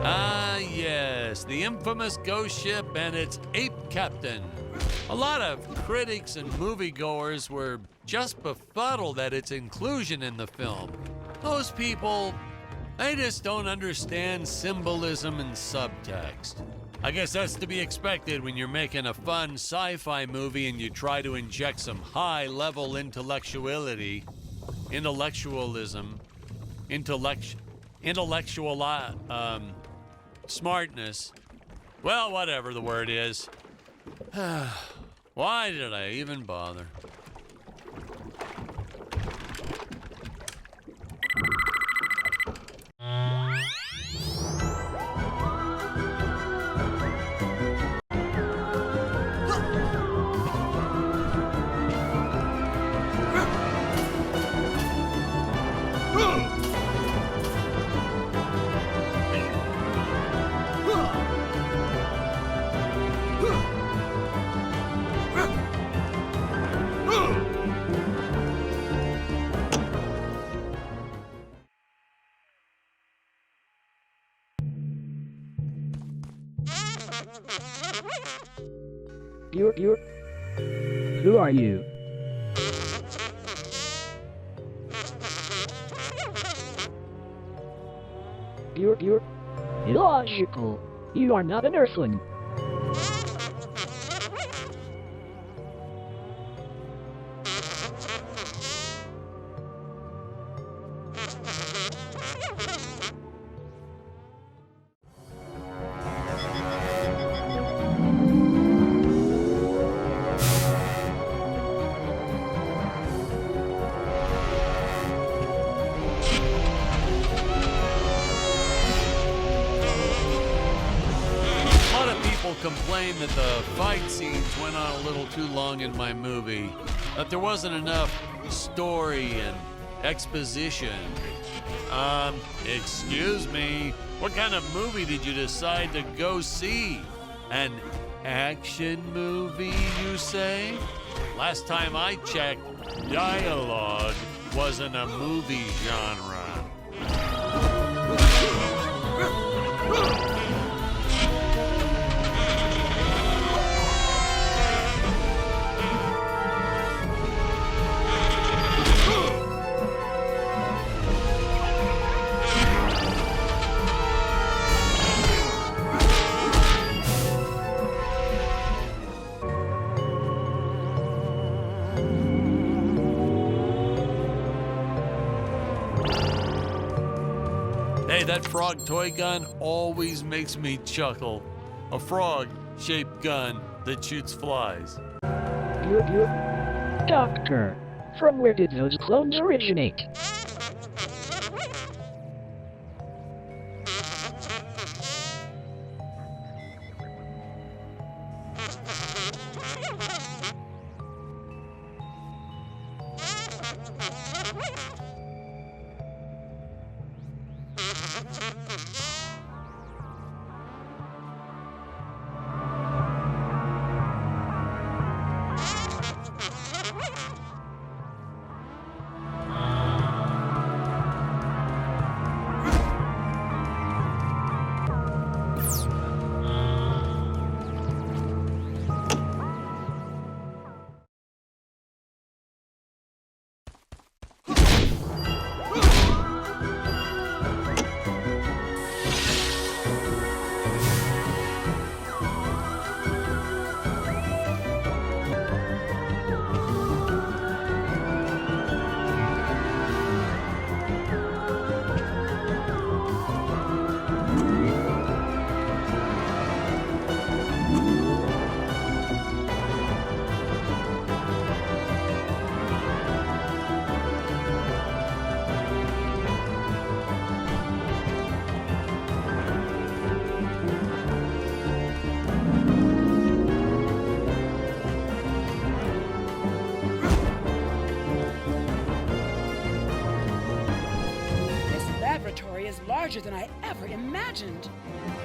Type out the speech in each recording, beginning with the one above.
Ah, yes, the infamous ghost ship and its ape captain. A lot of critics and moviegoers were just befuddled at its inclusion in the film. Those people, they just don't understand symbolism and subtext. I guess that's to be expected when you're making a fun sci-fi movie and you try to inject some high-level intellectualism, smartness. Well, whatever the word is. Why did I even bother? You're... Who are you? You're... Illogical. You are not an Earthling. Complained that the fight scenes went on a little too long in my movie, that there wasn't enough story and exposition. Excuse me, what kind of movie did you decide to go see? An action movie, you say? Last time I checked, dialogue wasn't a movie genre. Hey, that frog toy gun always makes me chuckle. A frog-shaped gun that shoots flies. You're... Doctor, from where did those clones originate? Larger than I ever imagined.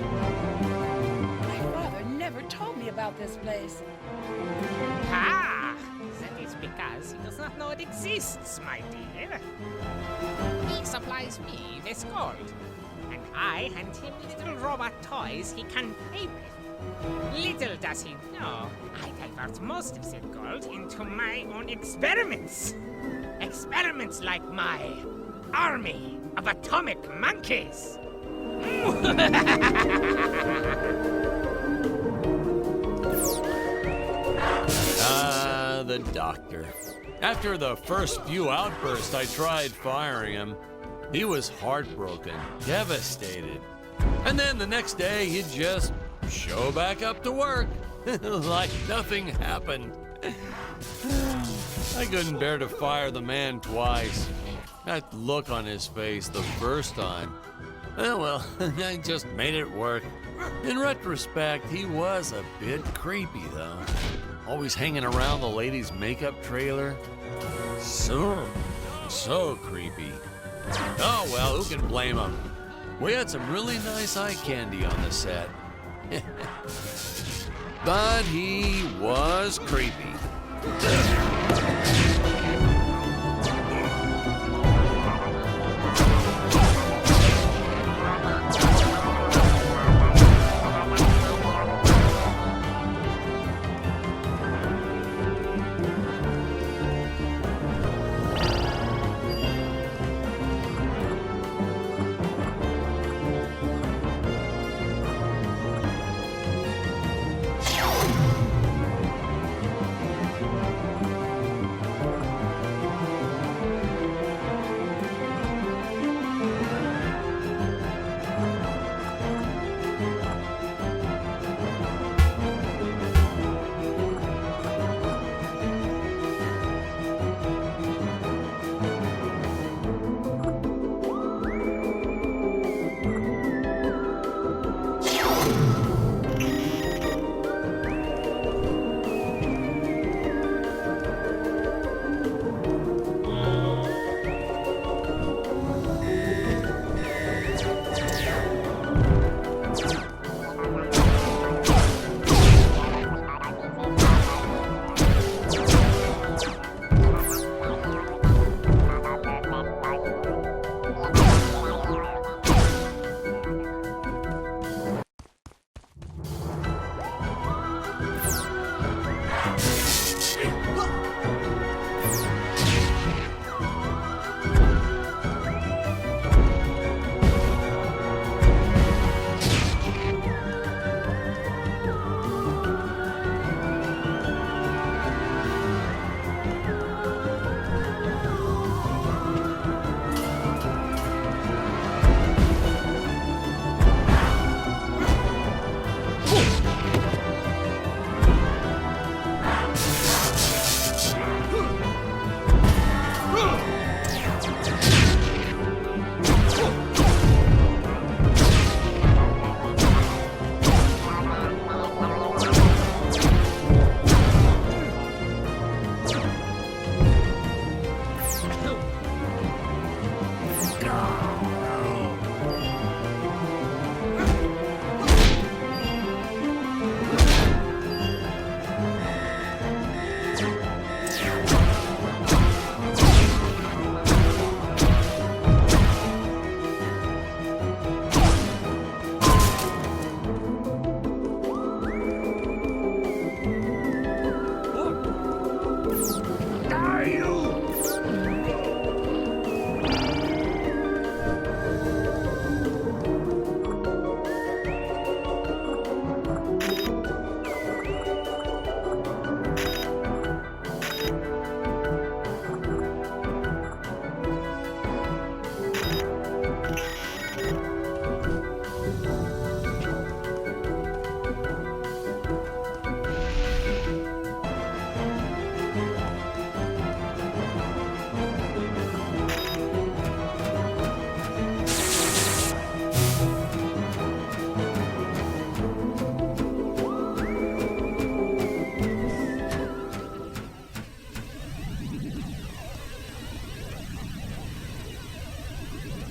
My father never never told me about this place. Ah, that is because he does not know it exists, my dear. He supplies me with gold, and I hand him little robot toys he can play with. Little does he know, I divert most of the gold into my own experiments. Experiments like my army of atomic monkeys. The doctor. After the first few outbursts, I tried firing him. He was heartbroken, devastated. And then the next day, he'd just show back up to work, like nothing happened. I couldn't bear to fire the man twice. That look on his face the first time. Oh, well, I just made it work. In retrospect, he was a bit creepy, though. Always hanging around the ladies' makeup trailer. So creepy. Oh, well, who can blame him? We had some really nice eye candy on the set. But he was creepy.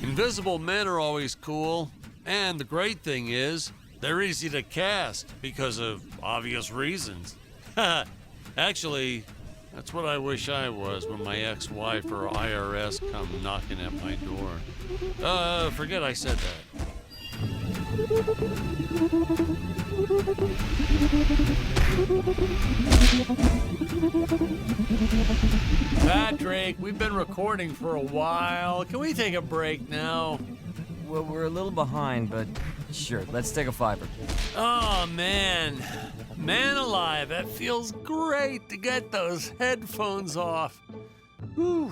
Invisible men are always cool, and the great thing is, They're easy to cast because of obvious reasons. Actually, that's what I wish I was when my ex-wife or IRS come knocking at my door. Forget I said that. Patrick, we've been recording for a while. Can we take a break now? Well, we're a little behind, but sure, let's take a fiver. Oh, man. Man alive, that feels great to get those headphones off. Whew.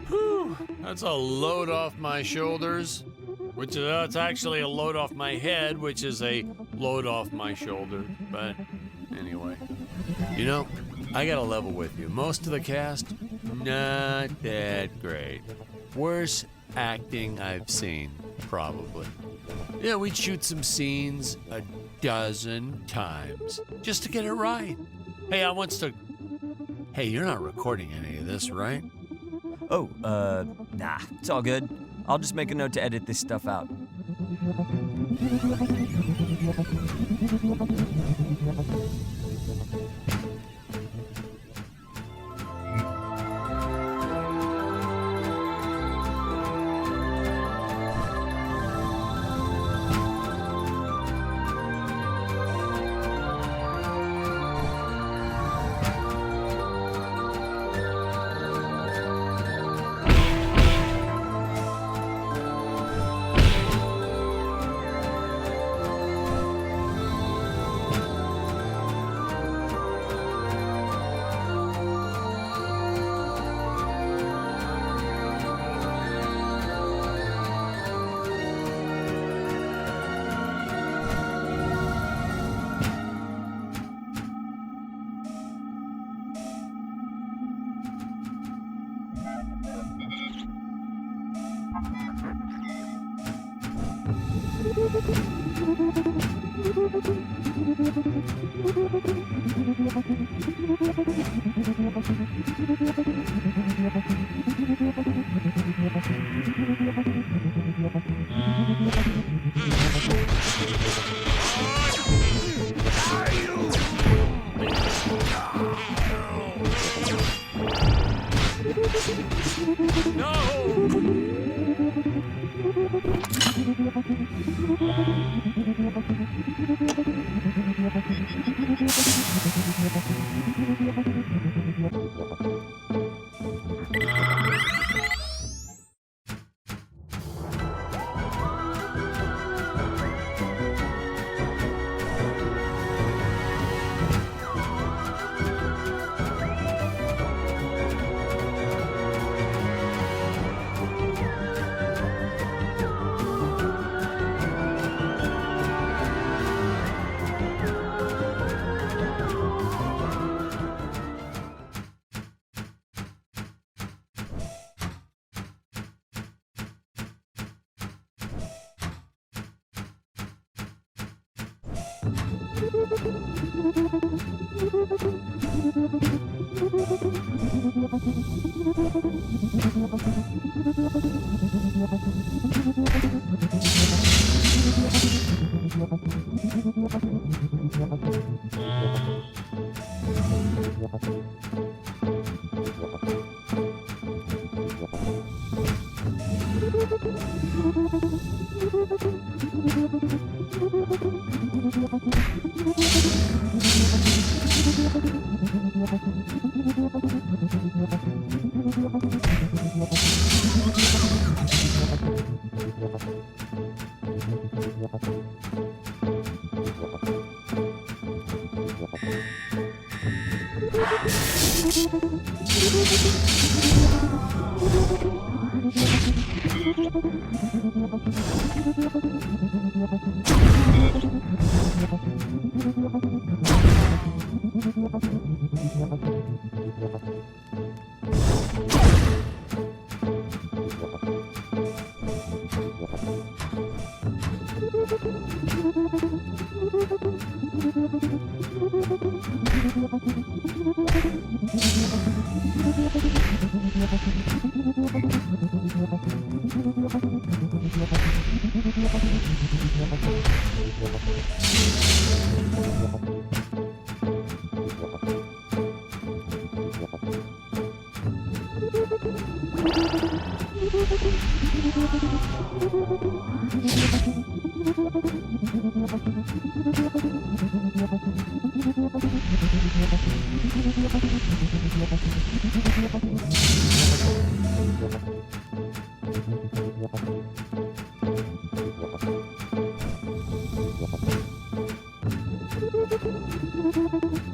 Whew. That's a load off my shoulders, which is it's actually a load off my head, which is a load off my shoulder. But anyway, you know, I gotta level with you. Most of the cast, not that great. Worst acting I've seen, probably. Yeah, we'd shoot some scenes a dozen times just to get it right. Hey, you're not recording any of this, right? Oh, nah, it's all good. I'll just make a note to edit this stuff out.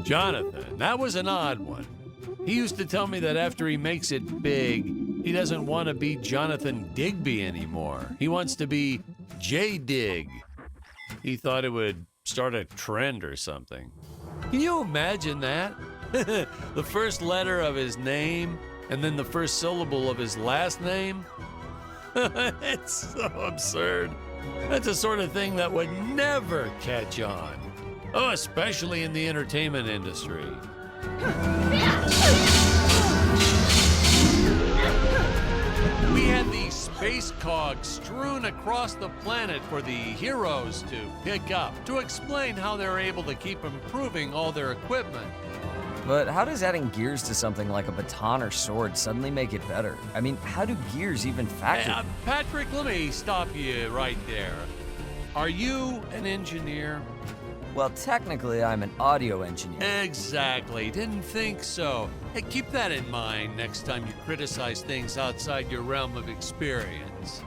Jonathan, that was an odd one. He used to tell me that after he makes it big, he doesn't want to be Jonathan Digby anymore. He wants to be J. Dig. He thought it would start a trend or something. Can you imagine that? The first letter of his name and then the first syllable of his last name? It's so absurd. That's the sort of thing that would never catch on. Oh, especially in the entertainment industry. We had these space cogs strewn across the planet for the heroes to pick up, to explain how they're able to keep improving all their equipment. But how does adding gears to something like a baton or sword suddenly make it better? I mean, how do gears even factor? Hey, Patrick, let me stop you right there. Are you an engineer? Well, technically, I'm an audio engineer. Exactly. Didn't think so. Hey, keep that in mind next time you criticize things outside your realm of experience.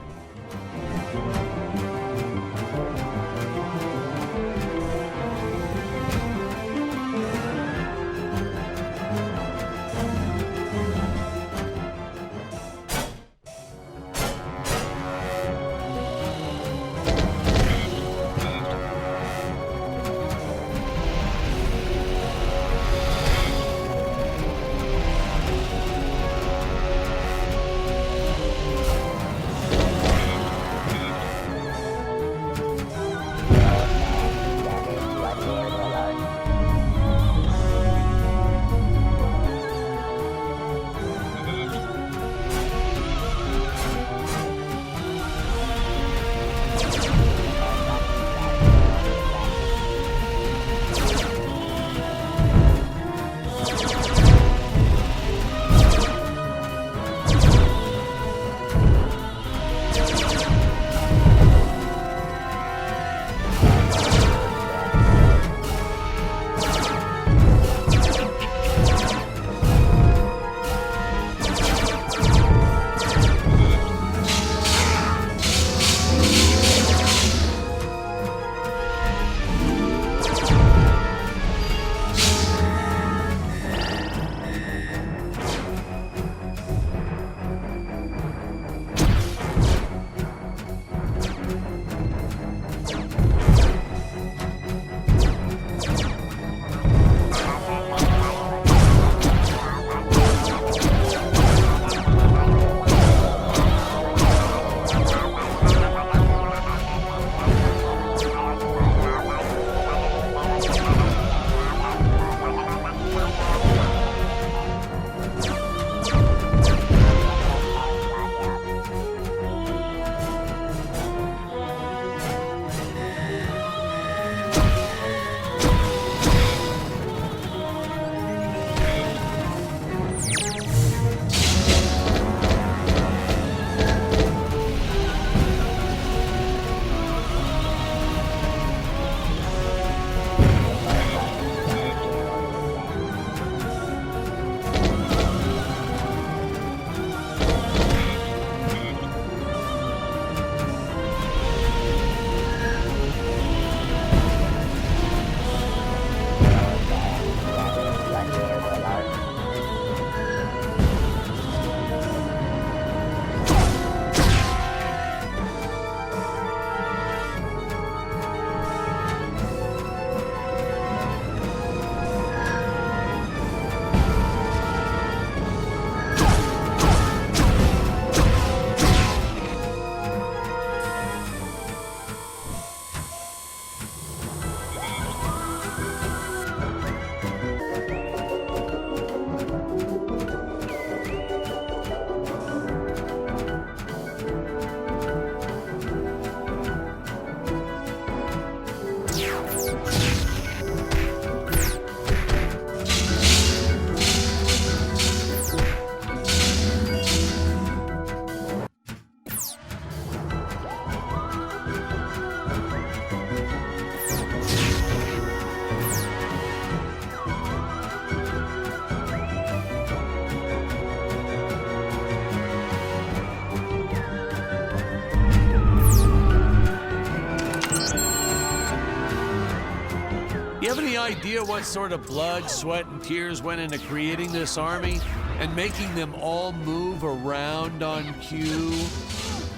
have any idea what sort of blood, sweat, and tears went into creating this army and making them all move around on cue?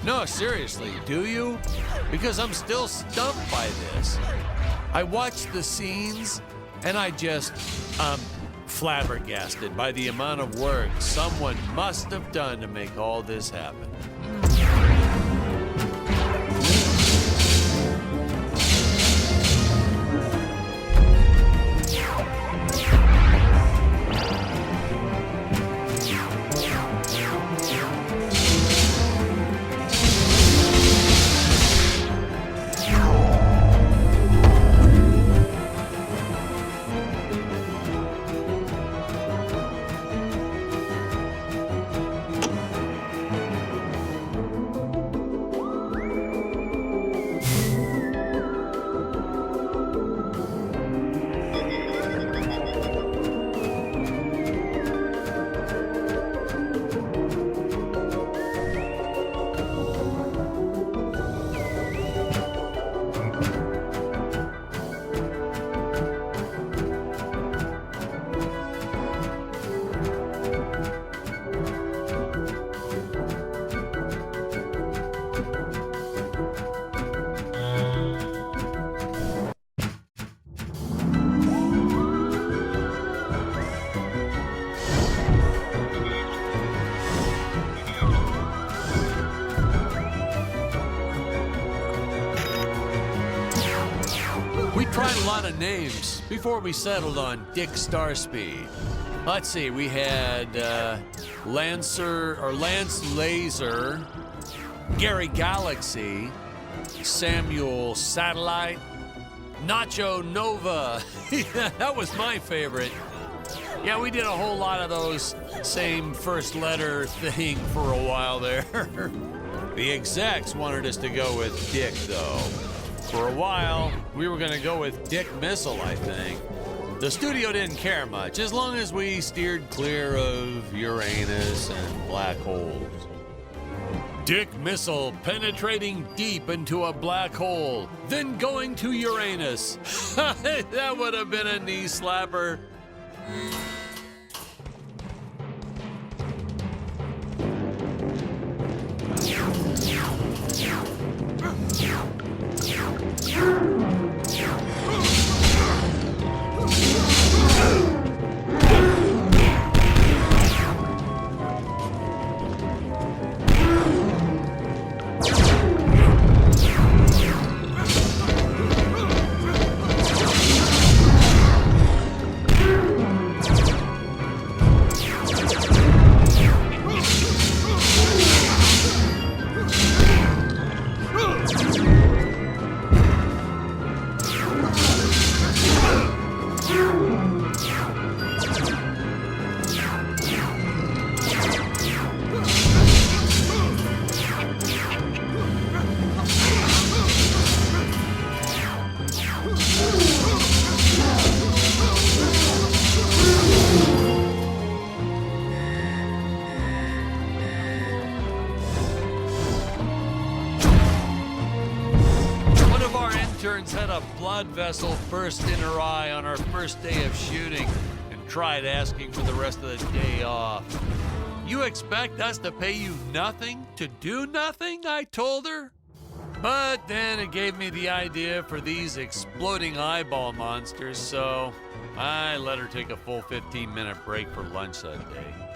No, seriously, do you? Because I'm still stumped by this. I watched the scenes and I'm flabbergasted by the amount of work someone must have done to make all this happen. We tried a lot of names before we settled on Dick Starspeed. Let's see, we had Lance Laser, Gary Galaxy, Samuel Satellite, Nacho Nova. That was my favorite. Yeah, we did a whole lot of those same first letter thing for a while there. The execs wanted us to go with Dick, though. For a while, we were going to go with Dick Missile, I think. The studio didn't care much, as long as we steered clear of Uranus and black holes. Dick Missile penetrating deep into a black hole, then going to Uranus. That would have been a knee slapper. Interns had a blood vessel burst in her eye on our first day of shooting and tried asking for the rest of the day off. You expect us to pay you nothing to do nothing? I told her. But then it gave me the idea for these exploding eyeball monsters, so I let her take a full 15-minute break for lunch that day.